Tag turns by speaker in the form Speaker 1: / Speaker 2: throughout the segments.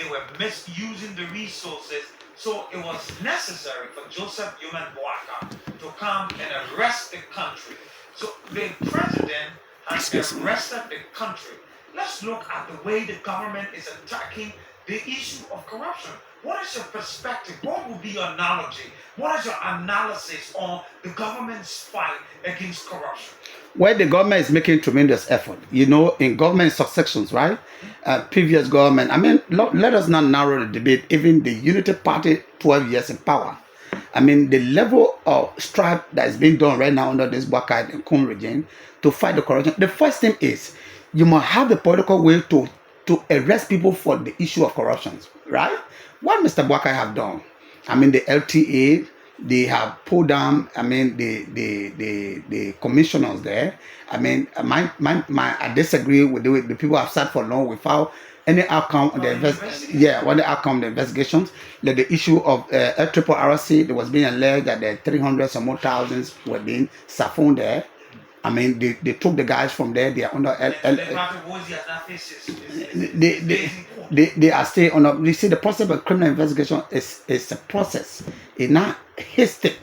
Speaker 1: they were misusing the resources. So it was necessary for Joseph Human Boaka to come and arrest the country. So the president has arrested the country. Let's look at the way the government is attacking the issue of corruption. What is your perspective? What would be your analogy? What is your analysis on the government's fight against corruption?
Speaker 2: Well, the government is making tremendous effort. You know, in government subsections, right? Previous government. I mean, let us not narrow the debate. Even the Unity Party, 12 years in power. I mean, the level of strife that is being done right now under this Boaka and Kromah regime to fight the corruption. The first thing is you must have the political will to arrest people for the issue of corruption, right? What Mr. Boaka have done, I mean, the LTA, they have pulled down, I mean, the commissioners there. I mean, I disagree with the people have sat for long without any outcome on the investigations. Like the issue of LRRC, there was being alleged that the 300 some more thousands were being siphoned there. I mean, they took the guys from there. They are under they are still on. You see, the process of criminal investigation is a process. It's not hasty.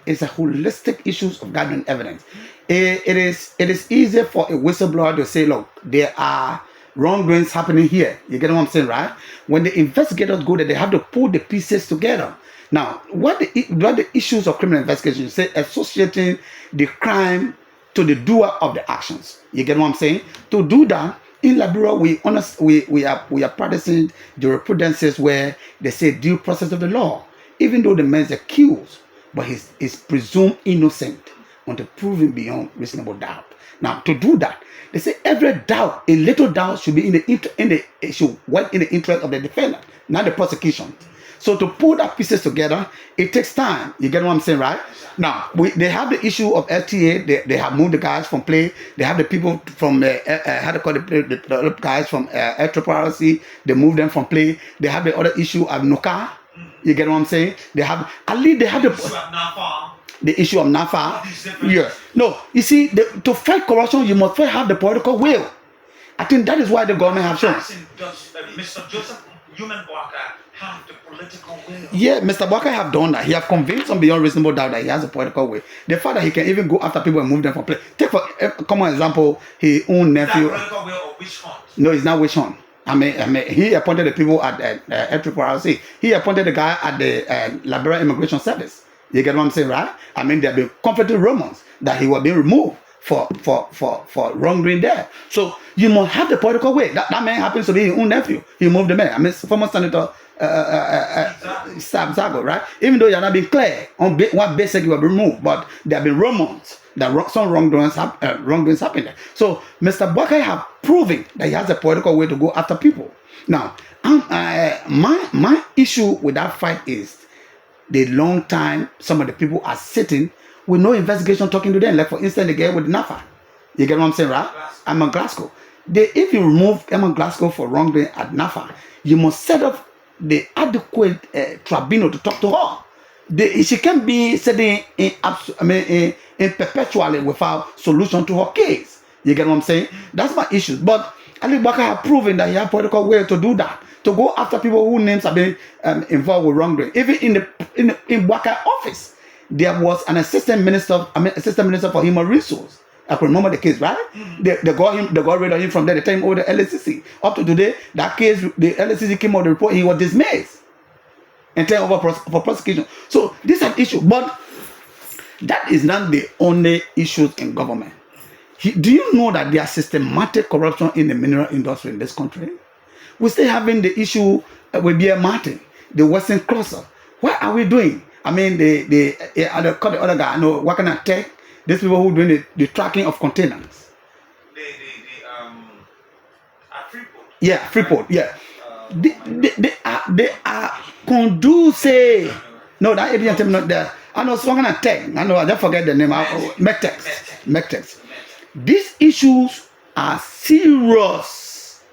Speaker 2: It's a holistic issues of gathering evidence. It is easier for a whistleblower to say, look, there are wrongdoings happening here. You get what I'm saying, right? When the investigators go there, they have to pull the pieces together. Now, what the issues of criminal investigation? You say associating the crime to the doer of the actions. You get what I'm saying? To do that, in Liberia, we are practicing jurisprudences where they say due process of the law. Even though the man is accused, but he's presumed innocent until proven beyond reasonable doubt. Now, to do that, they say every doubt, a little doubt, should be in the interest of the defendant, not the prosecution. So to pull that pieces together, it takes time. You get what I'm saying, right? Now, they have the issue of LTA. They have moved the guys from play. They have the people from the guys from LRRC. They move them from play. They have the other issue of Nuka. You get what I'm saying? They have the issue of NAFA. Yeah. No, you see, to fight corruption, you must first have the political will. I think that is why the government have shown.
Speaker 1: Does Mr. Joseph Human Boaka have the political will?
Speaker 2: Yeah, Mr. Boaka have done that. He have convinced them beyond reasonable doubt that he has a political will. The fact that he can even go after people and move them from play. Take for a common example, his own nephew.
Speaker 1: Is that political will or which hunt?
Speaker 2: No, it's not which hunt. I mean, he appointed the people at LRRC. He appointed the guy at the Liberia Immigration Service. You get what I'm saying, right? I mean, there have been conflicting rumors that he was being removed for wrongdoing there. So you must have the political way. That man happens to be his own nephew. He moved the man. I mean, former Senator Zago, right? Even though you are not being clear on what basis you were removed, but there have been rumors that some wrongdoings happened there. So Mr. Boaka have proven that he has a political way to go after people. Now, my issue with that fight is the long time some of the people are sitting with no investigation talking to them. Like for instance, the guy with NAFA. You get what I'm saying, right? I'm in Glasgow. If you remove Emma Glasgow for wrongdoing at NAFA, you must set up the adequate tribunal to talk to her. She can't be sitting in perpetually without solution to her case. You get what I'm saying? That's my issue. But Ali Boaka have proven that he has political way to do that, to go after people whose names have been involved with wrongdoing. Even in Boaka office, there was an assistant minister for human resources. I can remember the case, right? They got rid of him from there. They turned him over to LSCC. Up to today, that case, the LSCC came out with the report, he was dismissed and turned over for prosecution. So this is an issue, but that is not the only issues in government. Do you know that there are systematic corruption in the mineral industry in this country? We're still having the issue with B.M. Martin, the Western Crosser. What are we doing? I mean, the other guy, I know, what can I take? These people who doing the tracking of containers.
Speaker 1: At Freeport.
Speaker 2: Yeah, Freeport, yeah. They are conducive. No, that ABM not there. I know someone gonna take. I know, I just forget the name. Mectex. These issues are serious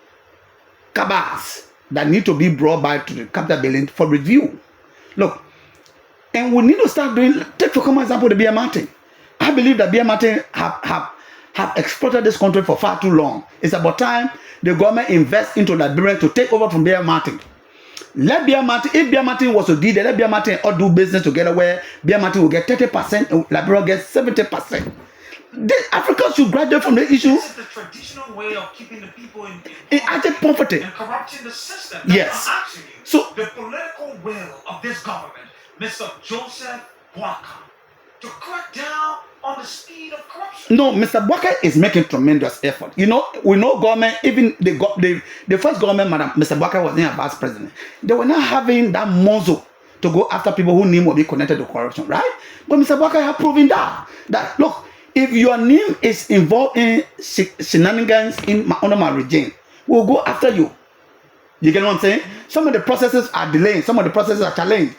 Speaker 2: cabals that need to be brought back to the capital building for review. Look, and we need to start doing, take for common example the B.M. Martin. I believe that B.M. Martin have exploited this country for far too long. It's about time the government invests into Liberia to take over from B.M. Martin. Let Beer Martin, if Beer Martin was to do that, let Beer Martin all do business together where Beer Martin will get 30%, Liberia gets 70%. Africans should graduate from the issue.
Speaker 1: This is the traditional way of keeping the people in
Speaker 2: poverty
Speaker 1: and corrupting the system.
Speaker 2: Yes.
Speaker 1: I'm asking you,
Speaker 2: so
Speaker 1: the political will of this government, Mr. Joseph Boakai, to crack down on the speed of corruption.
Speaker 2: No, Mr. Boakai is making tremendous effort. We know government, even the first government, Madam Mr. Boakai was in a vice president. They were not having that muzzle to go after people who name will be connected to corruption, right? But Mr. Boakai has proven that look, if your name is involved in shenanigans under my regime, we'll go after you. You get what I'm saying? Some of the processes are delayed, some of the processes are challenged.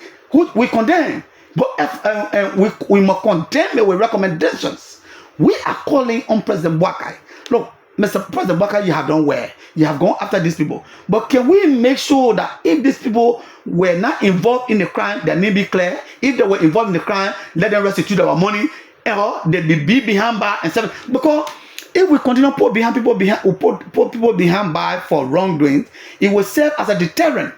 Speaker 2: We condemn. But we must condemn it with recommendations. We are calling on President Boakai. Look, Mr. President Boakai, you have done well. You have gone after these people. But can we make sure that if these people were not involved in the crime, their name be clear? If they were involved in the crime, let them restitute our money, or they be behind bar and stuff. Because if we continue to put people behind bar for wrongdoing, it will serve as a deterrent.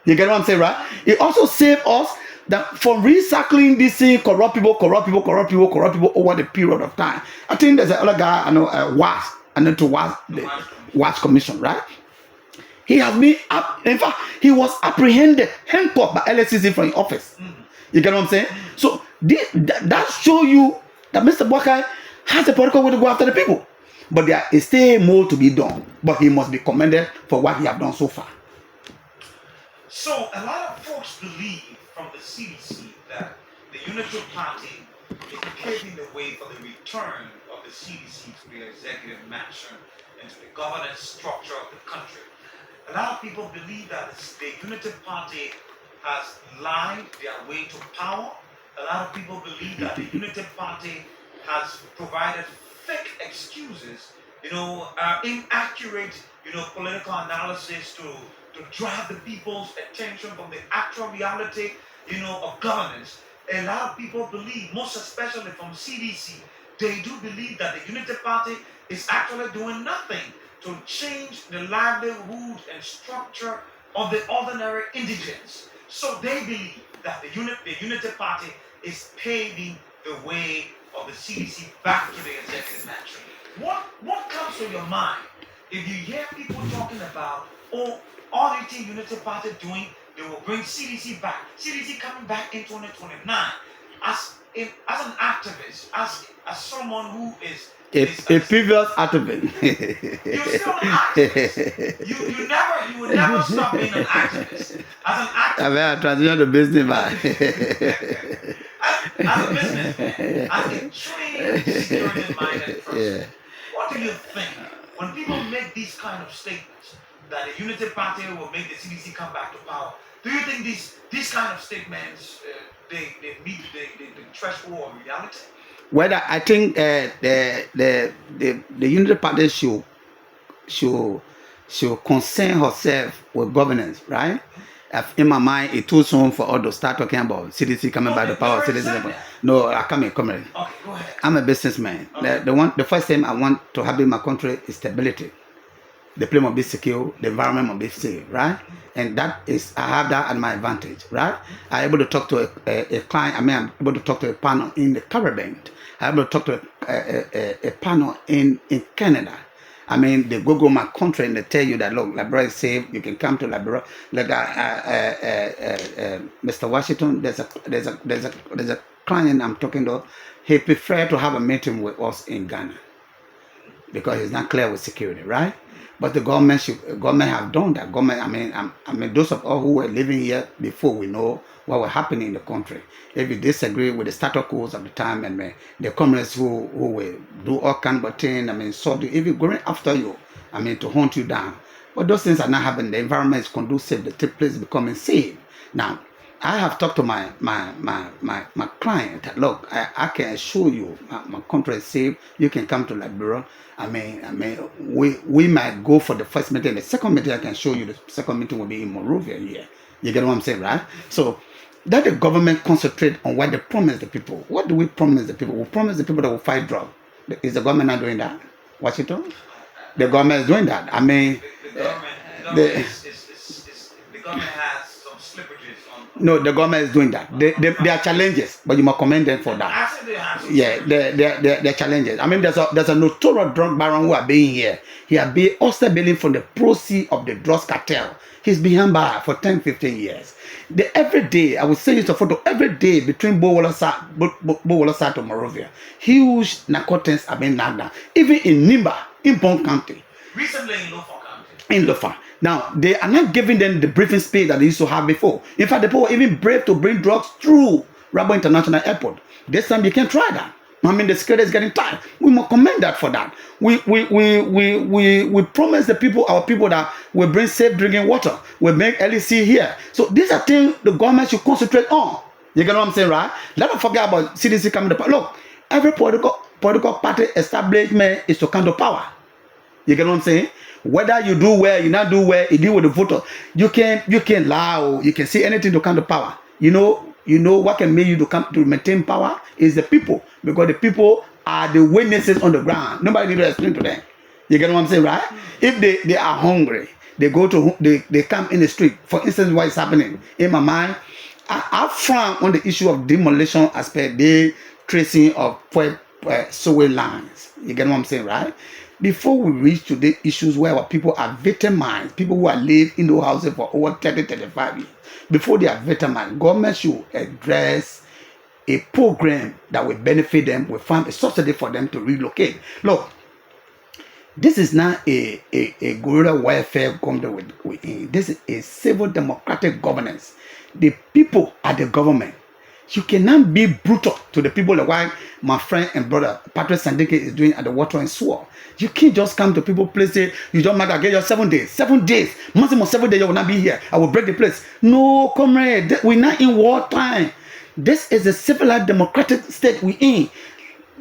Speaker 2: You get what I'm saying, right? It also saves us that from recycling this thing, corrupt people over the period of time. I think there's another guy I know, the WAS Commission, right? He has been in fact, he was apprehended, handcuffed by LSCC from office. You get what I'm saying? So that show you that Mr. Boakai has a political way to go after the people. But there is still more to be done. But he must be commended for what he has done so far.
Speaker 1: So a lot of folks believe from the CDC that the Unity Party is paving the way for the return of the CDC to the executive mansion and to the governance structure of the country. A lot of people believe that the Unity Party has lied their way to power. A lot of people believe that the Unity Party has provided fake excuses, inaccurate, political analysis to drive the people's attention from the actual reality, of governance. A lot of people believe, most especially from CDC, they do believe that the Unity Party is actually doing nothing to change the livelihood and structure of the ordinary indigents. So they believe that the Unity Party is paving the way of the CDC back to the executive mansion. What comes to your mind if you hear people talking about, all the Unity Party doing, they will bring CDC back. CDC coming back in 2029. As an activist, as someone who is
Speaker 2: a previous activist.
Speaker 1: You're still an activist. You will never stop being an activist. As an activist.
Speaker 2: I mean, I transition to businessman.
Speaker 1: As a businessman, as a trained, security-minded person,
Speaker 2: Yeah.
Speaker 1: what do you think when people make these kind of statements that the Unity Party will make the CDC come back to power? Do you think these kind of statements they meet the threshold of reality?
Speaker 2: Whether I think the Unity Party should concern herself with governance, right? In my mind, it's too soon for all to start talking about CDC coming back to power. CDC. No, come here.
Speaker 1: Okay, go ahead.
Speaker 2: I'm a businessman.
Speaker 1: Okay.
Speaker 2: The first thing I want to have in my country is stability. The place must be secure, the environment must be safe, right? And that is, I have that at my advantage, right? I'm able to talk to a client, I'm able to talk to a panel in the Caribbean. I'm able to talk to a panel in Canada. They go my country and they tell you that, look, Liberia is safe, you can come to Liberia. Like Mr. Washington, there's a client I'm talking to, he prefer to have a meeting with us in Ghana because he's not clear with security, right? But the government have done that. Those of us who were living here before, we know what was happening in the country. If you disagree with the status quo of the time and the communists who will do all kinds of things, so if you're going after you, to hunt you down. But those things are not happening. The environment is conducive. The place is becoming safe. Now, I have talked to my client that, look, I can assure you my country is safe. You can come to Liberia. We might go for the first meeting. The second meeting, I can show you the second meeting will be in Monrovia here. You get what I'm saying, right? So that the government concentrate on what they promise the people. What do we promise the people? We promise the people that will fight drugs. Is the government not doing that? Washington? The government is doing that.
Speaker 1: The government has some slippages on.
Speaker 2: No, the government is doing that. There are challenges, but you must commend them for that.
Speaker 1: I said they have some
Speaker 2: Yeah, there are challenges. I mean, there's a notorious drug baron who are being here. He has been also bailing from the proceeds of the drugs cartel. He's behind bar for 10, 15 years. Every day, I would say it's a photo, every day between Bowolasa to Morovia, huge narcotics have been knocked down. Even in Nimba, in Bon County.
Speaker 1: Recently in Lofa County.
Speaker 2: In Lofa. Now, they are not giving them the briefing space that they used to have before. In fact, the people were even brave to bring drugs through Rabo International Airport. This time, you can try that. I mean, the security is getting tight. We must commend that for that. We promise the people, our people, that we bring safe drinking water. We make LEC here. So these are things the government should concentrate on. You get what I'm saying, right? Let us forget about CDC coming to power. Look, every political party establishment is to come to power. You get what I'm saying? Whether you do well, you not do well, you deal with the voter. You can lie, you can say anything to come to power. You know what can make you to maintain power is the people, because the people are the witnesses on the ground. Nobody need to explain to them. You get what I'm saying, right? If they are hungry, they come in the street. For instance, what is happening in my mind, I frown on the issue of demolition aspect, the tracing of sewage lines. You get what I'm saying, right? Before we reach to the issues where our people are victimized, people who have lived in those houses for over 30, 35 years, before they are victimized, government should address a program that will benefit them, will find a subsidy for them to relocate. Look, this is not a guerrilla welfare government. This is a civil democratic governance. The people are the government. You cannot be brutal to the people like what my friend and brother Patrick Sandike is doing at the water and sewer. You can't just come to people place say you don't matter, get your 7 days. 7 days. Maximum 7 days you will not be here. I will break the place. No, comrade, we're not in wartime. This is a civilized democratic state we in.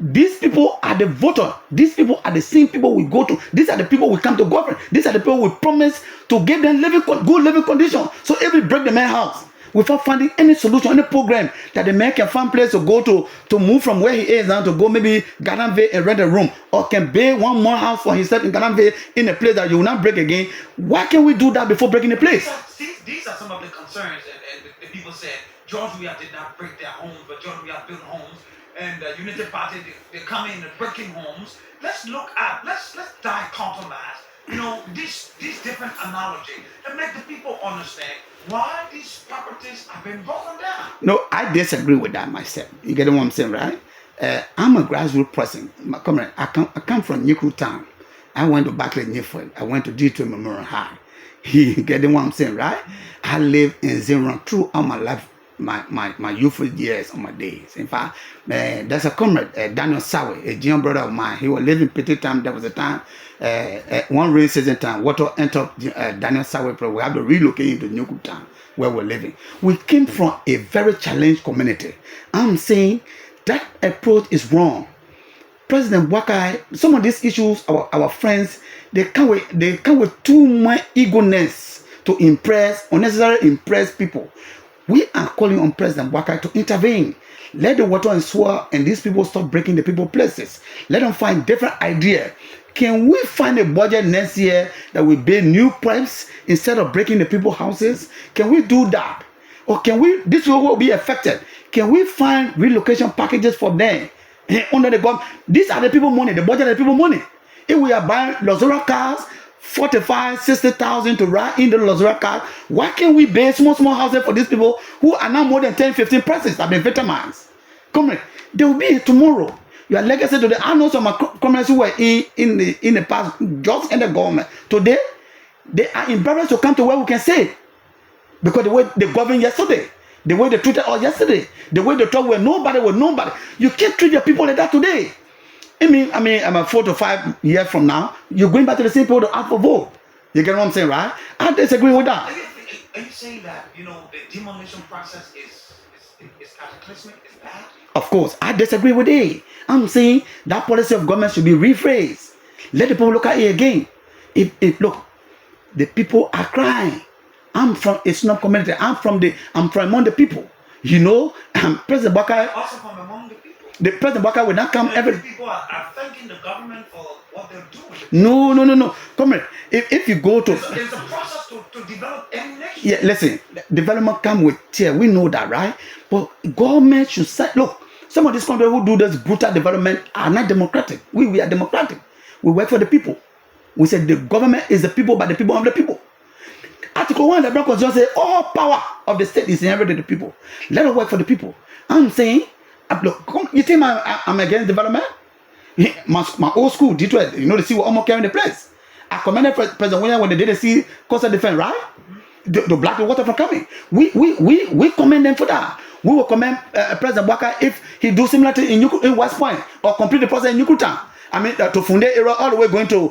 Speaker 2: These people are the voter. These people are the same people we go to. These are the people we come to govern. These are the people we promise to give them good living conditions. So if we break the man's house without finding any solution, any program that the man can find place to go to move from where he is now to go maybe Ganamve and rent a room, or can build one more house for himself in Ganamve in a place that you will not break again. Why can't we do that before breaking the place?
Speaker 1: These are some of the concerns, and the people said George Weah did not break their homes, but George Weah built homes, and the Unity Party they come in and breaking homes. Let's dichotomize, these different analogies and make the people understand why these properties have been broken down.
Speaker 2: No, I disagree with that myself. You get what I'm saying, right? I'm a grassroots person. Comrade, I come from Newcrest Town. I went to Barclay Newford. I went to D2 Memorial High. You get what I'm saying, right? I lived in Zion throughout my life, my youthful years, on my days. In fact, there's a comrade, Daniel Sawe, a young brother of mine. He was living Petit Time. There was a time, one rain season time, water entered Daniel Sawe. We have to relocate into Newcrest Town where we're living. We came from a very challenged community. I'm saying that approach is wrong. President Wakai, some of these issues, our friends, they come with too much eagerness to unnecessarily impress people. We are calling on President Wakai to intervene. Let the water and sewer and these people stop breaking the people places. Let them find different ideas. Can we find a budget next year that will build new pipes instead of breaking the people's houses? Can we do that? Or can we, this will be affected. Can we find relocation packages for them? Under the government, these are the people money, the budget of the people money. If we are buying luxury cars, 45, 60,000 to ride in the luxury car, why can't we build small houses for these people who are now more than 10, 15 persons have been victimized? Comrade, they will be here tomorrow. Your legacy today. I know some of my comrades who were in the past, just in the government. Today, they are embarrassed to come to where we can say, because the way they governed yesterday, the way they treated us yesterday, the way they talk with nobody. You can't treat your people like that today. I mean, I'm 4 to 5 years from now, you're going back to the same people to ask for vote. You get what I'm saying, right? I disagree with that.
Speaker 1: Are you saying that, the demolition process is cataclysmic, is bad?
Speaker 2: Of course, I disagree with it. I'm saying that policy of government should be rephrased. Let the people look at it again. Look, the people are crying. I'm from a snob community. I'm from among the people. President Wakai.
Speaker 1: Also from among the people.
Speaker 2: The President Wakai will not come every.
Speaker 1: People are thanking the government for what they're doing.
Speaker 2: No. Come here. If you go to.
Speaker 1: There's a process to develop any nation.
Speaker 2: Yeah, listen, development come with tear. We know that, right? But government should say, look, some of these countries who do this brutal development are not democratic. We are democratic. We work for the people. We said the government is the people by the people of the people. Article 1 of the Brown Constitution says all power of the state is inherited to the people. Let us work for the people. I'm saying, look, you think I'm against development? My old school, Detroit, the sea were almost carrying the place. I commended President William when they did the sea coastal defense, right? The black water from coming. We commend them for that. We will commend President Bwaka if he do similar thing in West Point or complete the process in Yukutan. I mean, to Funde area all the way going to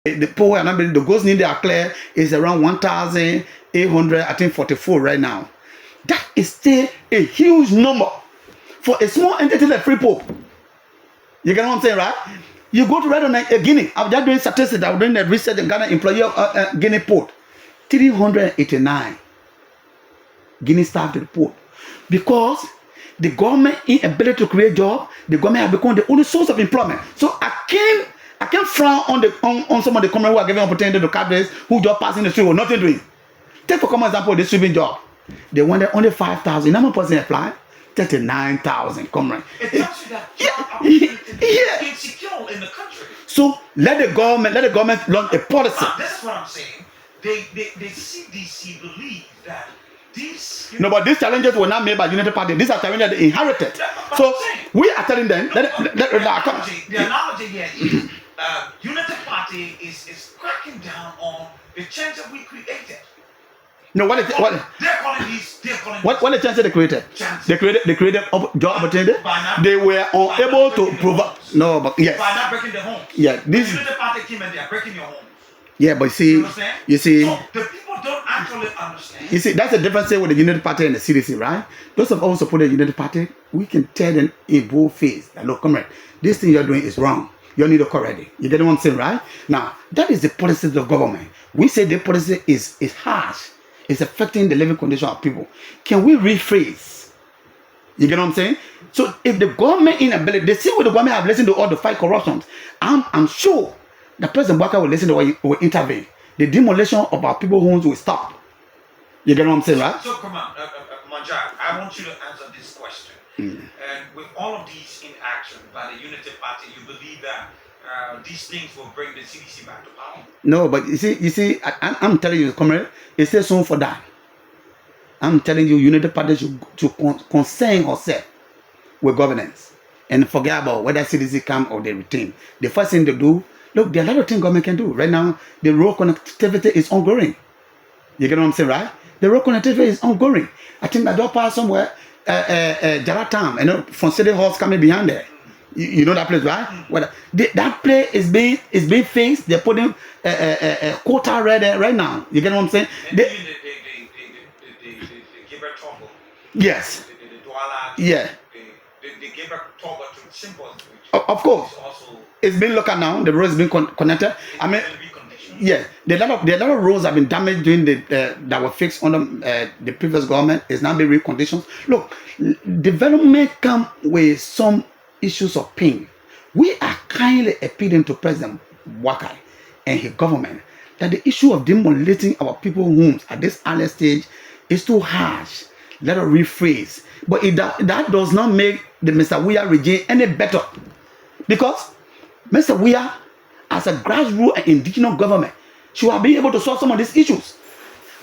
Speaker 2: the poor and the ghost need they are clear is around 1,800, I think 44 right now. That is still a huge number for a small entity like Freeport. You get what I'm saying, right? You go to right on Guinea. I'm just doing statistics. I'm doing the research in Ghana employee of Guinea port. 389 Guinea staff to the port because the government inability to create jobs. The government has become the only source of employment. So I can't frown on some of the companies who are giving opportunity to cadres who just passing the street with nothing doing. Take for common example the sweeping job. They wanted only 5,000. How many person apply? 39,000. Come right.
Speaker 1: It tells you that job opportunity is insecure in the country.
Speaker 2: So let the government launch a policy.
Speaker 1: That's what I'm saying. The CDC believe that these.
Speaker 2: No, but these challenges were not made by United Party. These are challenges they inherited. So we are telling them.
Speaker 1: The analogy here is United Party is cracking down on the change that we created.
Speaker 2: No, what
Speaker 1: They're calling
Speaker 2: the chances they created?
Speaker 1: Chances.
Speaker 2: They created job opportunity. They were unable to provide. No, but yes.
Speaker 1: By not breaking the homes.
Speaker 2: Yeah, this.
Speaker 1: United Party came and they are breaking your homes.
Speaker 2: Yeah, but see, you see.
Speaker 1: So the people don't actually understand.
Speaker 2: You see, that's the difference with the United Party and the CDC, right? Those of us who support the United Party, we can tell them in both face that look, comrade, this thing you're doing is wrong. You need to correct it. You get what I'm saying, right? Now, that is the policy of the government. We say the policy is harsh. It's affecting the living condition of people. Can we rephrase? You get what I'm saying? So if the government inability, they see what the government have listened to all the fight corruptions, I'm sure the President Bwaka will listen to what will intervene. The demolition of our people's homes will stop. You get what I'm saying, right?
Speaker 1: So come on, Manjak, I want you to answer this question. And with all of these in action by the Unity Party, you believe that these things will bring the CDC back to power?
Speaker 2: No, but you see, I'm telling you, comrade, it's still soon for that. I'm telling you, Unity Party should concern herself with governance and forget about whether CDC come or they retain. The first thing to do, look, there are a lot of things government can do. Right now, the road connectivity is ongoing. You get what I'm saying, right? The road connectivity is ongoing. I think that door pass somewhere, Jaratam, from City Halls coming behind there. You know that place, right? Well, that place is being fixed. They're putting quota right now. You get what I'm saying?
Speaker 1: And even the Gilbert Toggle.
Speaker 2: Yes.
Speaker 1: The Douala.
Speaker 2: Yeah.
Speaker 1: The Gilbert Toggle to Simple.
Speaker 2: Of course. It's been looked at now. The road has been connected. I mean, yeah, there are a lot of roads have been damaged during that were fixed under the previous government. It's now being reconditioned. Look, development come with some issues of pain. We are kindly appealing to President Wakai and his government that the issue of demolishing our people's homes at this early stage is too harsh. Let us rephrase. But that does not make the Mr. Weah regime any better. Because Mr. Weah, as a grassroots and indigenous government, should have been able to solve some of these issues.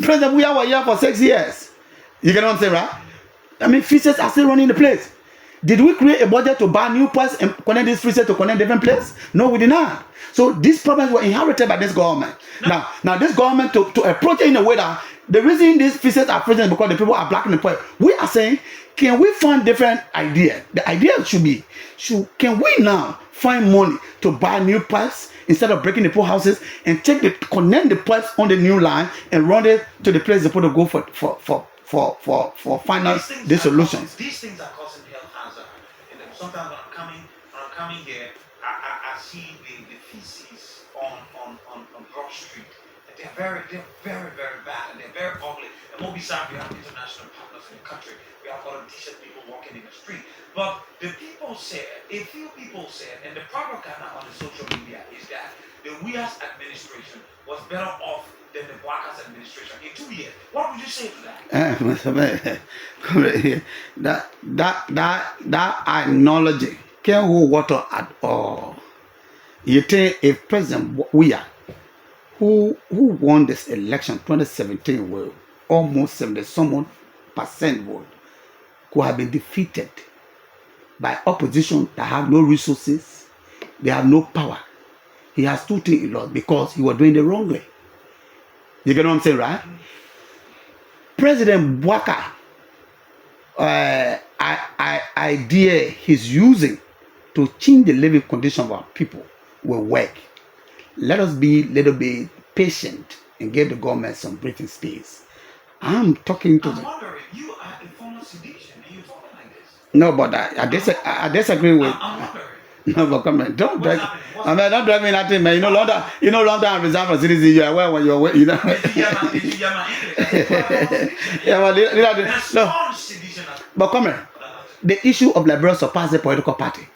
Speaker 2: President Weah was here for 6 years. You get what I'm saying, right? I mean, fishes are still running the place. Did we create a budget to buy new parts and connect these fishes to connect different places? No, we did not. So these problems were inherited by this government. No. Now this government to approach it in a way that the reason these fishes are present is because the people are blocking the point. We are saying, can we find different idea? The idea should be, can we now find money to buy new pipes instead of breaking the poor houses and connect the pipes on the new line and run it to the place they're supposed to go for final solutions.
Speaker 1: These things are causing health hazard. And then sometimes when I'm coming here, I see the feces on Broad Street. And they're very, very bad, and they're very ugly. And more besides, we have international partners in the country. We have other decent people walking in the street. But a few people said, and the propaganda on the social media is that the Weah's administration was better off than the Bwaka's administration in 2 years. What would you say to that?
Speaker 2: That acknowledging can't hold water at all. You think if President Weah, who won this election 2017 with almost 70% vote, could have been defeated by opposition that have no resources, they have no power. He has two things he lost because he was doing the wrong way. You get what I'm saying, right? President Bwaka, idea he's using to change the living condition of our people will work. Let us be a little bit patient and give the government some breathing space. I'm talking to.
Speaker 1: I'm wondering, you are a former sedition and you're talking like this.
Speaker 2: No, but I disagree with.
Speaker 1: I'm wondering.
Speaker 2: No, but come on, don't drag. I mean, don't drag me nothing, man. London I resign from citizen. You are aware when you're aware, you know. Yeah, but no. But come here. The issue of liberal surpasses the political party.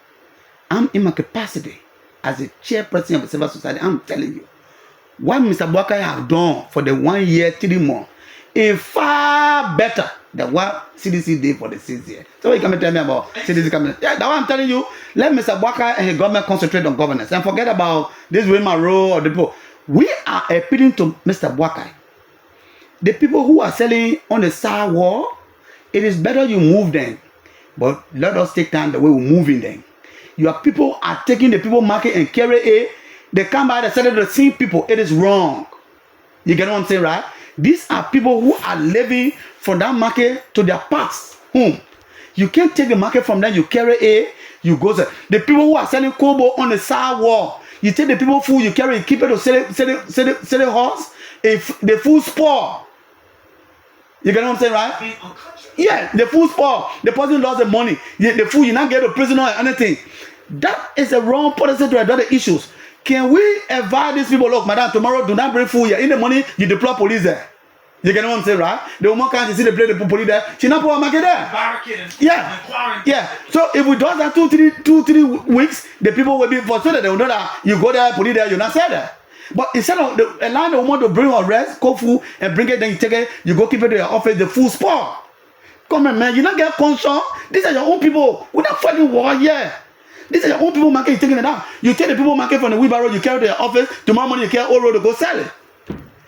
Speaker 2: I'm in my capacity as a chairperson of the civil society. I'm telling you, what Mr. Bwaka have done for the 1 year, 3 months is far better than what CDC did for the 6 years. So you come and tell me about CDC coming. Yeah, that's what I'm telling you. Let Mr. Bwaka and his government concentrate on governance and forget about this women role or the people. We are appealing to Mr. Bwaka. The people who are selling on the side wall, it is better you move them. But let us take time the way we're moving them. Your people are taking the people market and carry it. They come by the side of the same people. It is wrong. You get what I'm saying, right? These are people who are living from that market to their parts home. You can't take the market from them. You carry it. You go there. The people who are selling kobo on the side wall. You take the people food. You carry it. Keep it to sell it horse. If the food spoil. You get what I'm saying, right? Yeah, the food spoil. The person lost the money. The food, you not get a prisoner or anything. That is a wrong policy to address the issues. Can we advise these people, look, madam, tomorrow do not bring food here. In the morning, you deploy police there. You get what I'm saying, right? The woman can't see the play the police there. She not put a market there. Yeah. Yeah. So if we do that 2-3 weeks, the people will be frustrated. They will know that you go there, police there, you're not say that. But instead of allowing the woman to bring her rest, cook food, and bring it, then you take it, you go keep it to your office, the food spoil. Come on, man, you not get conscious. These are your own people. We're not fighting war here. These are your own people market, you're taking it out. You take the people market from the wheelbarrow, you carry to your office, tomorrow morning you carry all road to go sell it.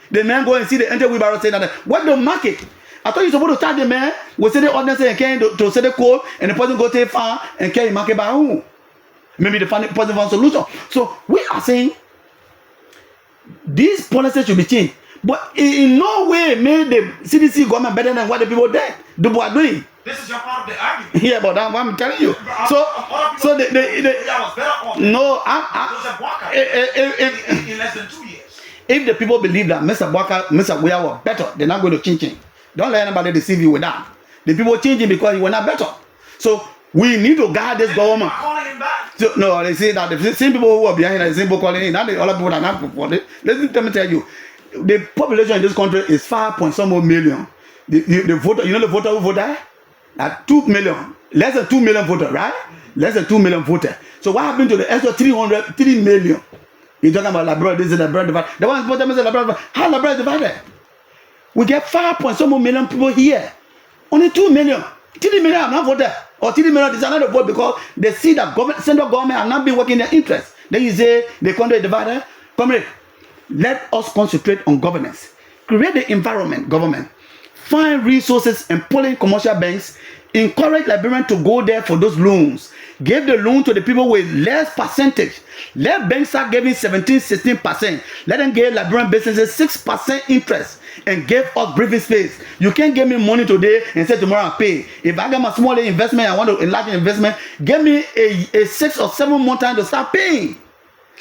Speaker 2: The man go and see the enter wheelbarrow saying that, what the market? I thought you're supposed to tell the man, we say the ordinance and carry to say the code, and the person go take farm and carry market by home. Maybe the person found solution. So we are saying, these policies should be changed. But in no way made the CDC government better than what the people are doing.
Speaker 1: This is your part of the argument.
Speaker 2: Yeah, but that's what I'm telling you. So
Speaker 1: that was better off.
Speaker 2: No,
Speaker 1: Joseph Boakai in less than 2 years.
Speaker 2: if the people believe that Mr. Weah was better, they're not going to change him. Don't let anybody deceive you with that. The people change him because he was not better. So we need to guard this government.
Speaker 1: Calling him back.
Speaker 2: So, no, they say that the same people who are behind the same people calling him, not the other people that are not for it. Let me tell you, the population in this country is 5 point some more million. The voter, you know the voter who voted? 2 million, less than 2 million voters, right? Less than 2 million voters. So what happened to the extra 3 million? You're talking about Labrador, this is Labrador divided. The one voter is Labrador. How Labrador divided? We get 5 point some more million people here. Only 2 million. 3 million have not voted. Or 3 million is another vote because they see that central government have not been working their interest. Then you say the country is divided. Comrade, let us concentrate on governance. Create the environment, government. Find resources and pull in commercial banks. Encourage Liberians to go there for those loans. Give the loan to the people with less percentage. Let banks start giving 16%. Let them give Liberian businesses 6% interest and give us breathing space. You can't give me money today and say tomorrow I'll pay. If I get my small investment, I want to enlarge investment, give me a 6 or 7 month time to start paying.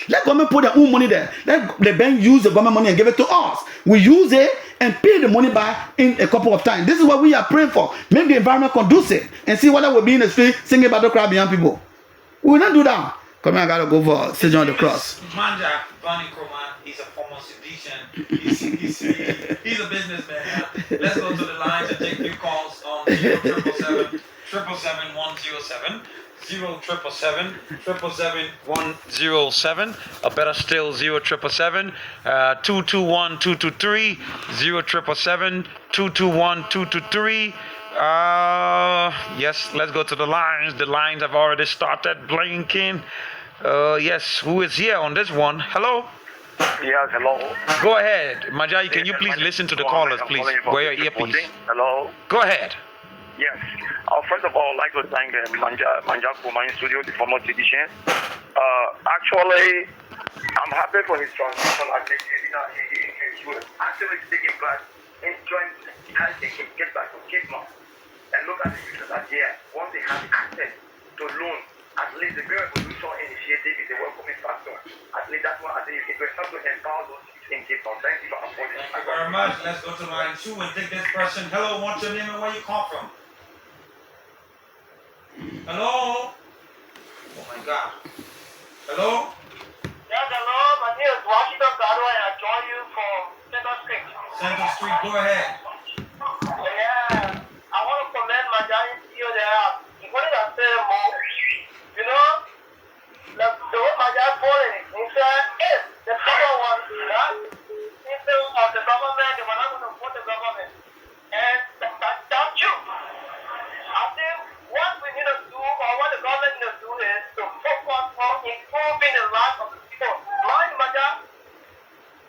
Speaker 2: Let government put their own money there. Let the bank use the government money and give it to us. We use it and pay the money back in a couple of times. This is what we are praying for. Make the environment conducive and see whether we'll be in the street singing battle cry behind people. We will not do that. Come here, I gotta go for Stage on the Cross.
Speaker 1: Manja, Varney Kromah, he's a former citizen. He's a businessman. Let's go to the lines and take few calls on 0777 777 0777 777 or better still 0777 221 223 0777 221 223. Yes, let's go to the lines. The lines have already started blinking. Yes, who is here on this one? Hello?
Speaker 3: Yes, hello.
Speaker 1: Go ahead. Majai, can you please listen to the callers, please? Wear your earpiece.
Speaker 3: Hello.
Speaker 1: Go ahead.
Speaker 3: Yes. First of all, I'd like to thank Manja Kromah in studio, the former citizen. Actually, I'm happy for his transition. He was actually taking back, trying to get back to Kromah. And look at the users that here, once they have access to loan, at least the Bureau Revolution Initiative is a welcoming factor. At least that's what I think it will help to empower those in Kromah. Thank you for supporting.
Speaker 1: Thank you very much. Let's go to line 2 and take this person. Hello, what's your name and where you come from? Hello? Oh my God. Hello?
Speaker 4: Yes, hello. My name is Washington Gado and I join you from Center Street.
Speaker 1: Center Street, go ahead.
Speaker 4: Yeah. I want to commend my giant CEO there. He wanted to say more. You know, the way my giant falling, he said, if the people want instead of the government, they were not going to support the government. And that's true. I think what we need to do, or what the government needs to do, is to focus on improving the lives of the people. Right, Maja?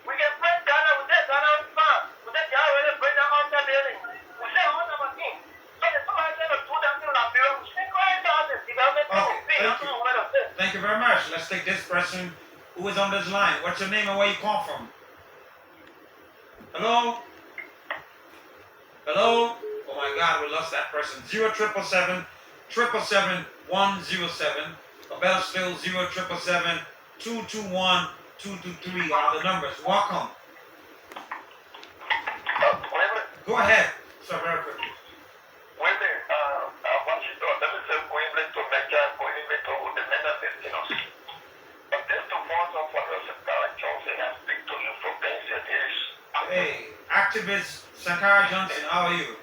Speaker 4: We can break Ghana, we take Ghana fast. We take Ghana, we break down all the building. We say all of our things. So if somebody trying to do that in Liberia, we say, go ahead, development will be. That's what we're going to say.
Speaker 1: Thank you very much. Let's take this person who is on this line. What's your name and where you come from? Hello? Hello? Oh my God, we lost that person. 0777 777 107. Or better still, 0777 221 223 are the numbers. Welcome. Go ahead. So very quickly. Hey, activist Sankara Johnson, how are you?